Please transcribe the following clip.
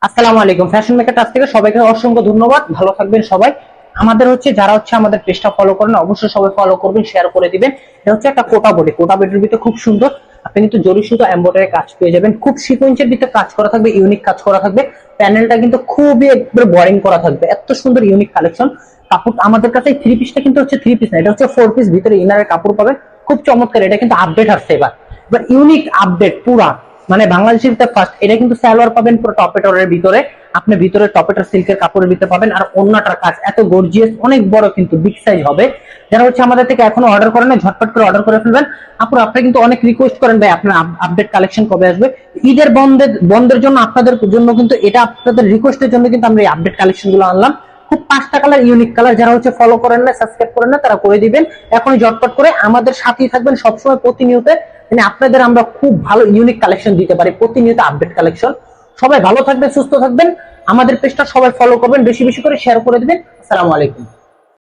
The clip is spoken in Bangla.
আসসালামু আলাইকুম। ফ্যাশন মেকার টাচ থেকে সবাইকে অসংখ্য ধন্যবাদ। ভালো থাকবেন সবাই। আমাদের যারা আমাদের পেজটা ফলো করেন অবশ্যই সবাই ফলো করবেন, শেয়ার করে দিবেন। এটা একটা কোটা বডি, কোটা বডির ভিতরে খুব সুন্দর আপনি কিন্তু জরি সুতো এমব্রয়ডারি কাজ পেয়ে যাবেন। খুব সিকোয়েন্সের ভিতরে কাজ করা থাকবে, ইউনিক কাজ করা থাকবে। প্যানেলটা কিন্তু খুবই একবার বোরিং করা থাকবে, এত সুন্দর ইউনিক কালেকশন। কাপড় আমাদের কাছে থ্রি পিসটা কিন্তু থ্রি পিস না, এটা ফোর পিস, ভিতরে ইনারের কাপড় পাবেন। খুব চমৎকার, এটা কিন্তু আপডেট আসছে এবার এবার ইউনিক আপডেট পুরা, মানে বাংলাদেশের ভিতরে ফার্স্ট। এটা কিন্তু সালোয়ার পাবেন পুরো টপেটরের ভিতরে, আপনি ভিতরে টপেটর সিল্কের কাপড়ের ভিতরে পাবেন। আর ওন্নাটার কাজ এত গর্জিয়াস, অনেক বড় কিন্তু বিগ সাইজ হবে। যারা আমাদের থেকে এখনো অর্ডার করেন না, ঝটপট করে অর্ডার করে ফেলবেন। আপনারা কিন্তু অনেক রিকোয়েস্ট করেন ভাই আপনার আপডেট কালেকশন কবে আসবে। ঈদের বন্ধের জন্য আপনাদের জন্য কিন্তু এটা আপনাদের রিকোয়েস্টের জন্য কিন্তু আমরা এই আপডেট কালেকশন গুলো আনলাম। খুব 5টা কালার, ইউনিক কালার। যারা ফলো করেন না, সাবস্ক্রাইব করেন না, তারা করে দিবেন এখনই ঝটপট করে। আমাদের সাথেই থাকবেন সবসময়, প্রতিনিয়ত। মানে আপনাদের আমরা খুব ভালো ইউনিক কালেকশন দিতে পারি, প্রতিনিয়ত আপডেট কালেকশন। সবাই ভালো থাকবেন, সুস্থ থাকবেন। আমাদের পেজটা সবাই ফলো করবেন, বেশি বেশি করে শেয়ার করে দিবেন। আসসালামু আলাইকুম।